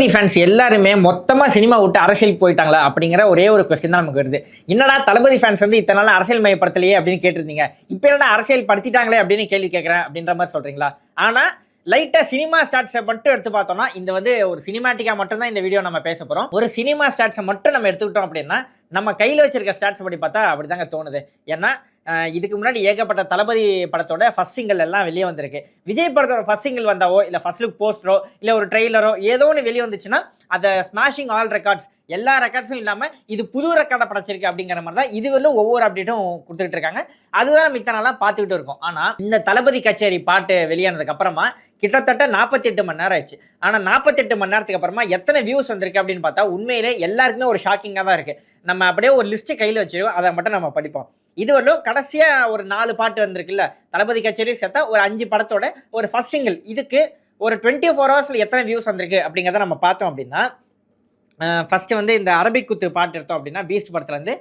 தளபதி fans எல்லாருமே மொத்தமாக cinema விட்டு அரசியலுக்கு போயிட்டாங்களா அப்படிங்கிற ஒரே ஒரு கொஸ்டின் தான் நமக்கு வருது. என்னடா தளபதி ஃபேன்ஸ் வந்து இத்தனை நாள் அரசியல் மயப்படுத்தலையே அப்படின்னு கேட்டிருந்தீங்க. இப்போ என்னடா அரசியல் படுத்திட்டாங்களே அப்படின்னு கேள்வி கேட்குறேன் அப்படின்ற மாதிரி சொல்கிறீங்களா? ஆனால் லைட்டாக சினிமா ஸ்டாட்ஸை மட்டும் எடுத்து பார்த்தோம்னா இந்த வந்து ஒரு சினிமாட்டிக்காக மட்டும்தான் இந்த வீடியோ நம்ம பேச போகிறோம். ஒரு சினிமா ஸ்டாட்ஸை மட்டும் நம்ம எடுத்துக்கிட்டோம் அப்படின்னா நம்ம கையில் வச்சிருக்க ஸ்டாட்ஸ் படி பார்த்தா அப்படி தாங்க தோணுது. ஏன்னா இதுக்கு முன்னாடி ஏகப்பட்ட தளபதி படத்தோட ஃபர்ஸ்ட் சிங்கிள் எல்லாம் வெளியே வந்திருக்கு. விஜய் படத்தோட ஃபர்ஸ்ட் சிங்கிள் வந்தாவோ இல்லை ஃபர்ஸ்ட் லுக் போஸ்டரோ இல்லை ஒரு ட்ரெய்லரோ ஏதோ ஒன்று வெளியே வந்துச்சுன்னா அதை ஸ்மாஷிங் ஆல் ரெக்கார்ட்ஸ் எல்லா ரெக்கார்ட்ஸும் இல்லாமல் இது புது ரெக்கார்டை படைச்சிருக்கு அப்படிங்கிற மாதிரி தான் இதுவரையும் ஒவ்வொரு அப்டேட்டும் கொடுத்துட்டு இருக்காங்க. அதுதான் நம்ம இத்தனை நாளாக பார்த்துக்கிட்டு இருக்கோம். ஆனால் இந்த தளபதி கச்சேரி பாட்டு வெளியானதுக்கு அப்புறமா கிட்டத்தட்ட 48 மணி நேரம் ஆயிடுச்சு. ஆனால் 48 மணி நேரத்துக்கு அப்புறமா எத்தனை வியூஸ் வந்திருக்கு அப்படின்னு பார்த்தா உண்மையிலே எல்லாருக்குமே ஒரு ஷாக்கிங்காக தான் இருக்குது. நம்ம அப்படியே ஒரு லிஸ்ட்டு கையில் வச்சிருக்கோம், அதை மட்டும் நம்ம படிப்போம். இதுவரையும் கடைசியாக ஒரு 4 பாட்டு வந்திருக்குல்ல, தளபதி கச்சேரி சேர்த்தா ஒரு 5 படத்தோட ஒரு ஃபர்ஸ்ட் சிங்கிள் இதுக்கு ஒரு 24 ஹவர்ஸில் எத்தனை வியூஸ் வந்திருக்கு அப்படிங்கிறத நம்ம பார்த்தோம் அப்படின்னா, ஃபஸ்ட்டு வந்து இந்த அரபிக் குத்து பாட்டு எடுத்தோம் அப்படின்னா பீஸ்ட் படத்துலேருந்து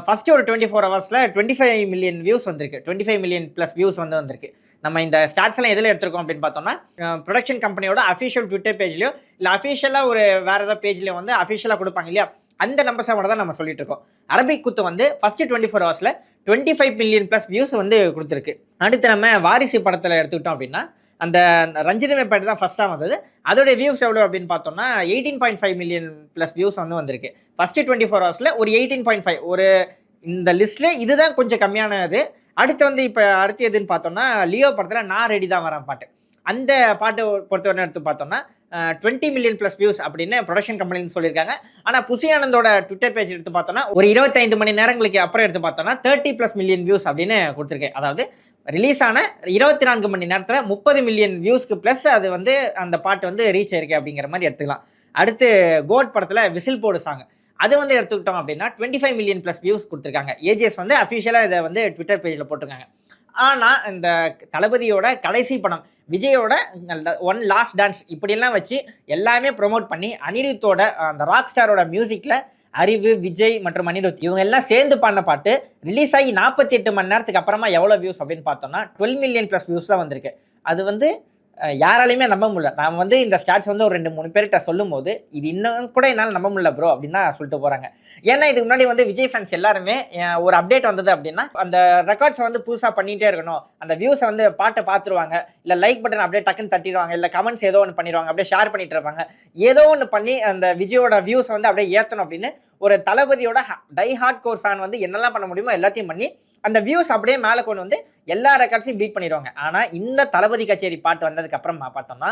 ஃபஸ்ட்டு ஒரு 24 ஹவர்ஸில் 25 மில்லியன் வியூஸ் வந்திருக்கு. 25 மில்லியன் ப்ளஸ் வியூஸ் வந்திருக்கு. நம்ம இந்த ஸ்டாட்ஸ் எல்லாம் எதில் எடுத்திருக்கோம் அப்படின்னு பார்த்தோம்னா ப்ரொடக்ஷன் கம்பெனியோட அஃபிஷியல் ட்விட்டர் பேஜ்லையோ இல்லை அஃபிஷியலாக ஒரு வேறு ஏதாவது பேஜ்லையோ வந்து அஃபிஷியலாக கொடுப்பாங்க இல்லையா, அந்த நம்பர்ஸை மட்டும் தான் நம்ம சொல்லிட்டு இருக்கோம். அரபிக் குத்து வந்து ஃபஸ்ட்டு 24 ஹவர்ஸில் 25 மில்லியன் ப்ளஸ் வியூஸ் வந்து கொடுத்துருக்கு. அடுத்து நம்ம வாரிசு படத்தில் எடுத்துக்கிட்டோம் அப்படின்னா அந்த ரஞ்சிதமே பாட்டு தான் ஃபஸ்ட்டாக வந்தது. அதோடைய வியூஸ் எவ்வளோ அப்படின்னு பார்த்தோம்னா 18.5 மில்லியன் ப்ளஸ் வியூஸ் வந்து வந்திருக்கு. ஃபஸ்ட்டு 24 ஹவர்ஸில் ஒரு 18.5 ஒரு இந்த லிஸ்ட்டில் இதுதான் கொஞ்சம் கம்மியானது. அடுத்து வந்து இப்போ அடுத்து எதுன்னு பார்த்தோம்னா லியோ படத்தில் நான் ரெடி தான் வரேன் பாட்டு, அந்த பாட்டு பொறுத்தவரை எடுத்து பார்த்தோம்னா 20 மில்லியன் ப்ளஸ் வியூஸ் அப்படின்னு ப்ரொடக்ஷன் கம்பெனின்னு சொல்லியிருக்காங்க. ஆனால் புசி ஆனந்தோட ட்விட்டர் பேஜ் எடுத்து பார்த்தோம்னா ஒரு 25 மணி நேரங்களுக்கு அப்புறம் எடுத்து பார்த்தோம்னா 30+ மில்லியன் வியூஸ் அப்படின்னு கொடுத்துருக்கேன். அதாவது ரிலீஸ் ஆன 24 மணி நேரத்தில் 30 மில்லியன் வியூஸ்க்கு ப்ளஸ் அது வந்து அந்த பாட்டு வந்து ரீச் ஆயிருக்கு அப்படிங்கிற மாதிரி எடுத்துக்கலாம். அடுத்து கோட் படத்தில் விசில் போடு சாங் அது வந்து எடுத்துக்கிட்டோம் அப்படின்னா 25 மில்லியன் ப்ளஸ் வியூஸ் கொடுத்துருக்காங்க. ஏஜிஎஸ் வந்து அஃபிஷியலாக இதை வந்து ட்விட்டர் பேஜில் போட்டிருக்காங்க. ஆனால் இந்த தளபதியோட கடைசி படம் விஜயோட ஒன் லாஸ்ட் டான்ஸ் இப்படியெல்லாம் வச்சு எல்லாமே ப்ரொமோட் பண்ணி அனிருத்தோட அந்த ராக் ஸ்டாரோட மியூசிக்கில் அறிவு, விஜய் மற்றும் அனிருத் இவங்க எல்லாம் சேர்ந்து பண்ண பாட்டு ரிலீஸ் ஆகி 48 மணி நேரத்துக்கு அப்புறமா எவ்வளோ வியூஸ் அப்படின்னு பார்த்தோம்னா 12 மில்லியன் ப்ளஸ் வியூஸ் தான் வந்திருக்கு. அது வந்து யாராலையுமே நம்ப முடியல. நான் வந்து இந்த ஸ்டாட்ஸ் வந்து ஒரு 2-3 பேர்கிட்ட சொல்லும் போது இது இன்னும் கூட என்னால் நம்ப முடியல ப்ரோ அப்படின்னு தான் சொல்லிட்டு போகிறாங்க. ஏன்னா இதுக்கு முன்னாடி வந்து விஜய் ஃபேன்ஸ் எல்லாருமே ஒரு அப்டேட் வந்தது அப்படின்னா அந்த ரெக்கார்ட்ஸை வந்து புதுசாக பண்ணிகிட்டே இருக்கணும், அந்த வியூஸை வந்து பாட்டை பார்த்துருவாங்க, இல்லை லைக் பட்டன் அப்படியே டக்குன்னு தட்டிடுவாங்க, இல்லை கமெண்ட்ஸ் ஏதோ ஒன்று பண்ணிடுவாங்க, அப்படியே ஷேர் பண்ணிட்டு இருப்பாங்க, ஏதோ ஒன்று பண்ணி அந்த விஜயோட வியூஸை வந்து அப்படியே ஏற்றணும் அப்படின்னு ஒரு தளபதியோட டை ஹார்ட் கோர் ஃபேன் வந்து என்னெல்லாம் பண்ண முடியுமோ எல்லாத்தையும் பண்ணி அந்த வியூஸ் அப்படியே மேலே கொண்டு வந்து எல்லா ரெக்கார்ட்ஸையும் பீட் பண்ணிடுவாங்க. ஆனால் இந்த தளபதி கச்சேரி பாட்டு வந்ததுக்கு அப்புறம் பார்த்தோம்னா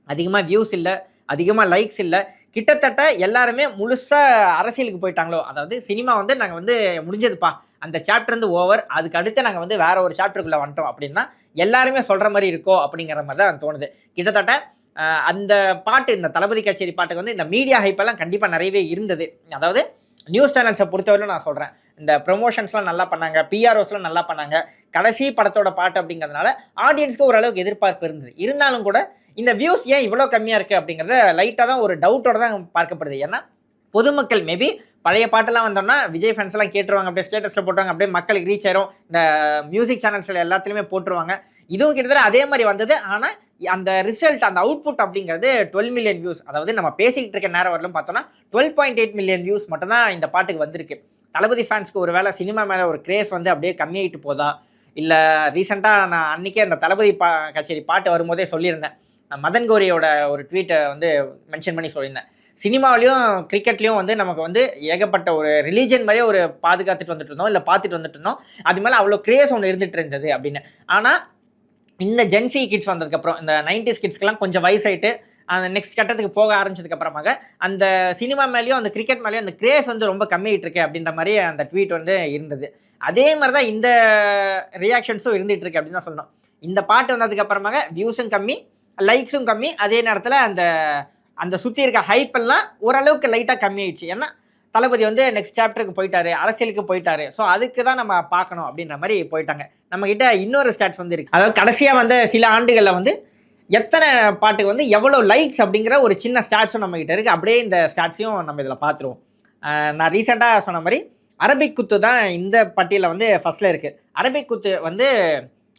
அதிகமாக வியூஸ் இல்லை, அதிகமாக லைக்ஸ் இல்லை, கிட்டத்தட்ட எல்லாருமே முழுசாக அரசியலுக்கு போயிட்டாங்களோ, அதாவது சினிமா வந்து நாங்கள் வந்து முடிஞ்சதுப்பா, அந்த சாப்டர் வந்து ஓவர், அதுக்கு அடுத்து நாங்கள் வந்து வேற ஒரு சாப்டருக்குள்ளே வந்துட்டோம் அப்படின்னா எல்லாருமே சொல்கிற மாதிரி இருக்கோ அப்படிங்கிற மாதிரி தான் தோணுது. கிட்டத்தட்ட அந்த பாட்டு இந்த தளபதி கச்சேரி பாட்டுக்கு வந்து இந்த மீடியா ஹைப்பெல்லாம் கண்டிப்பாக நிறையவே இருந்தது. அதாவது நியூஸ் சேனல்ஸை பொறுத்தவரையிலும் நான் சொல்கிறேன், இந்த ப்ரொமோஷன்ஸ்லாம் நல்லா பண்ணாங்க, பிஆர்ஓஸ்லாம் நல்லா பண்ணாங்க. கடைசி படத்தோட பாட்டு அப்படிங்கிறதுனால ஆடியன்ஸ்க்கு ஓரளவுக்கு எதிர்பார்ப்பு இருந்தது. இருந்தாலும் கூட இந்த வியூஸ் ஏன் இவ்வளோ கம்மியாக இருக்குது அப்படிங்கிறத லைட்டாக தான் ஒரு டவுட்டோட தான் பார்க்கப்படுது. ஏன்னா பொதுமக்கள் மேபி பழைய பாட்டெல்லாம் வந்தோம்னா விஜய் ஃபேன்ஸ் எல்லாம் கேட்டுருவாங்க, அப்படியே ஸ்டேட்டஸில் போட்டுருவாங்க, அப்படியே மக்களுக்கு ரீச் ஆயிரும், இந்த மியூசிக் சேனல்ஸில் எல்லாத்துலேயுமே போட்டுருவாங்க. இதுவும் கிட்டத்தட்ட அதே மாதிரி வந்தது. ஆனால் அந்த ரிசல்ட் அந்த அவுட்புட் அப்படிங்கிறது 12 மில்லியன் வியூஸ், அதாவது நம்ம பேசிக்கிட்டு இருக்க நேரம் வரலும் பார்த்தோம்னா 12.8 மில்லியன் வியூஸ் மட்டும்தான் இந்த பாட்டுக்கு வந்திருக்கு. தளபதி ஃபேன்ஸ்க்கு ஒரு வேளை சினிமா மேலே ஒரு கிரேஸ் வந்து அப்படியே கம்மியாகிட்டு போதா, இல்லை ரீசெண்டாக நான் அன்றைக்கே அந்த தளபதி கச்சேரி பாட்டு வரும்போதே சொல்லியிருந்தேன், மதன் கோரியோட ஒரு ட்வீட்டை வந்து மென்ஷன் பண்ணி சொல்லியிருந்தேன், சினிமாவிலையும் கிரிக்கெட்லேயும் வந்து நமக்கு வந்து ஏகப்பட்ட ஒரு ரிலீஜன் மாதிரியே ஒரு பாதுகாத்துட்டு வந்துட்டு இருந்தோம், இல்லை பார்த்துட்டு வந்துட்டு இருந்தோம், அது மேலே அவ்வளோ கிரேஸ் ஒன்று இருந்துகிட்டு இருந்தது அப்படின்னு. ஆனால் இந்த ஜென்சி கிட்ஸ் வந்ததுக்கப்புறம் இந்த 90s கிட்ஸ்க்கெல்லாம் கொஞ்சம் வயசாயிட்டு அந்த நெக்ஸ்ட் கட்டத்துக்கு போக ஆரம்பிச்சதுக்கு அப்புறமாக அந்த சினிமா மேலேயும் அந்த கிரிக்கெட் மேலேயும் அந்த கிரேஸ் வந்து ரொம்ப கம்மியாகிட்டு இருக்கு அப்படின்ற மாதிரி அந்த ட்வீட் வந்து இருந்தது. அதே மாதிரி தான் இந்த ரியாக்ஷன்ஸும் இருந்துகிட்டு இருக்கு அப்படின்னு தான் சொல்லணும். இந்த பாட்டு வந்ததுக்கு அப்புறமாக வியூஸும் கம்மி, லைக்ஸும் கம்மி, அதே நேரத்தில் அந்த அந்த சுற்றி இருக்க ஹைப்பெல்லாம் ஓரளவுக்கு லைட்டாக கம்மியாயிடுச்சு. ஏன்னா தளபதி வந்து நெக்ஸ்ட் சாப்டருக்கு போயிட்டாரு, அரசியலுக்கு போயிட்டாரு, ஸோ அதுக்கு தான் நம்ம பார்க்கணும் அப்படின்ற மாதிரி போயிட்டாங்க. நம்மக்கிட்ட இன்னொரு ஸ்டாட்ஸ் வந்து இருக்குது, அதாவது கடைசியாக வந்து சில ஆண்டுகளில் வந்து எத்தனை பாட்டுக்கு வந்து எவ்வளோ லைக்ஸ் அப்படிங்கிற ஒரு சின்ன ஸ்டாட்ஸும் நம்மகிட்ட இருக்குது. அப்படியே இந்த ஸ்டாட்ஸையும் நம்ம இதில் பார்த்துருவோம். நான் ரீசெண்டாக சொன்ன மாதிரி அரபிக் குத்து தான் இந்த பட்டியலில் வந்து ஃபஸ்ட்டில் இருக்குது. அரபிக் குத்து வந்து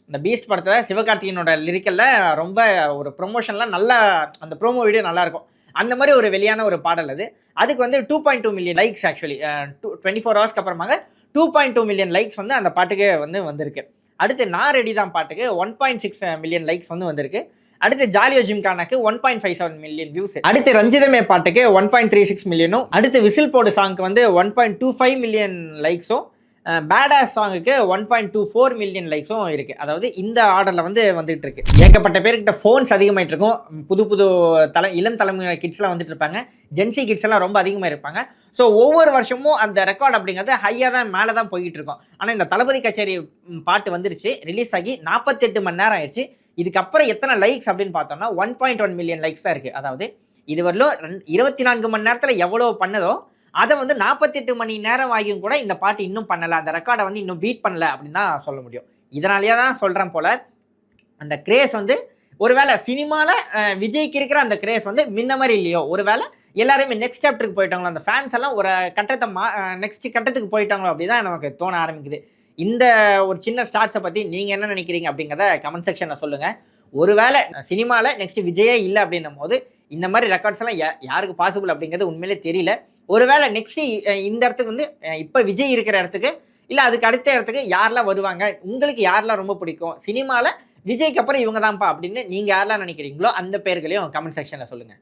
இந்த பீஸ்ட் படத்தில் சிவகார்த்திகேயனோட லிரிக்கலில் ரொம்ப ஒரு ப்ரொமோஷன்லாம் நல்லா, அந்த ப்ரோமோ வீடியோ நல்லாயிருக்கும். அந்த மாதிரி ஒரு வெளியான ஒரு பாடல் அது. அதுக்கு வந்து 2.2 மில்லியன் லைக்ஸ் ஆக்சுவலி 24 ஹவர்ஸ்க்கு அப்புறமாக 2.2 மில்லியன் லைக்ஸ் வந்து அந்த பாட்டுக்கு வந்து வந்திருக்கு. அடுத்து நான் ரெடி தான் பாட்டுக்கு 1.6 மில்லியன் லைக்ஸ் வந்து வந்திருக்கு. அடுத்து ஜாலியோ ஜிம்கானாக்கு 1.57 மில்லியன் வியூஸ். அடுத்து ரஞ்சிதமே பாட்டுக்கு 1.36 மில்லியனும், அடுத்து விசில் போடு சாங்க்கு வந்து 1.25 மில்லியன் லைக்ஸும், பேடாஸ் சாங்குக்கு 1.24 மில்லியன் லைக்ஸும் இருக்கு. அதாவது இந்த ஆர்டர்ல வந்து வந்துட்டு இருக்கு. ஏகப்பட்ட பேர்கிட்ட ஃபோன்ஸ் அதிகமாயிட்டு இருக்கும். புது புது இளம் தலைமுறை கிட்ஸ்லாம் வந்துட்டு இருப்பாங்க. ஜென்சி கிட்ஸ் எல்லாம் ரொம்ப அதிகமாக இருப்பாங்க. ஸோ ஒவ்வொரு வருஷமும் அந்த ரெக்கார்ட் அப்படிங்கிறது ஹையாக தான் மேலே தான் போய்கிட்டு இருக்கும். ஆனால் இந்த தளபதி கச்சேரி பாட்டு வந்துருச்சு, ரிலீஸ் ஆகி 48 மணி நேரம் ஆயிடுச்சு. இதுக்கப்புறம் எத்தனை லைக்ஸ் அப்படின்னு பார்த்தோம்னா 1.1 மில்லியன் லைக்ஸ் தான் இருக்கு. அதாவது இதுவரையிலும் 24 மணி நேரத்தில் எவ்வளோ பண்ணதோ அதை வந்து 48 மணி நேரம் ஆகியும் கூட இந்த பாட்டு இன்னும் பண்ணல, அந்த ரெக்கார்டை வந்து இன்னும் பீட் பண்ணல அப்படின்னு தான் சொல்ல முடியும். இதனாலேயே தான் சொல்றேன் போல, அந்த கிரேஸ் வந்து ஒருவேளை சினிமால விஜய்க்கு இருக்கிற அந்த கிரேஸ் வந்து முன்ன மாதிரி இல்லையோ, ஒருவேளை எல்லாருமே நெக்ஸ்ட் சாப்டருக்கு போயிட்டாங்களோ, அந்த ஃபேன்ஸ் எல்லாம் ஒரு கட்டத்தை நெக்ஸ்ட் கட்டத்துக்கு போயிட்டாங்களோ அப்படிதான் நமக்கு தோண ஆரம்பிக்குது. இந்த ஒரு சின்ன ஸ்டார்ட்ஸை பத்தி நீங்க என்ன நினைக்கிறீங்க அப்படிங்கிறத கமெண்ட் செக்ஷன்ல சொல்லுங்க. ஒருவேளை சினிமால நெக்ஸ்ட் விஜயே இல்லை அப்படின்னும் போது இந்த மாதிரி ரெக்கார்ட்ஸ் எல்லாம் யாருக்கு பாசிபிள் அப்படிங்கிறது உண்மையிலே தெரியல. ஒருவேளை நெக்ஸ்ட் இந்த இடத்துக்கு வந்து இப்ப விஜய் இருக்கிற இடத்துக்கு இல்ல அதுக்கு அடுத்த இடத்துக்கு யாரெல்லாம் வருவாங்க, உங்களுக்கு யாரெல்லாம் ரொம்ப பிடிக்கும், சினிமால விஜய்க்கு அப்புறம் இவங்க தான்ப்பா அப்படின்னு நீங்க யாரெல்லாம் நினைக்கிறீங்களோ அந்த பேர்களையும் கமெண்ட் செக்ஷன்ல சொல்லுங்க.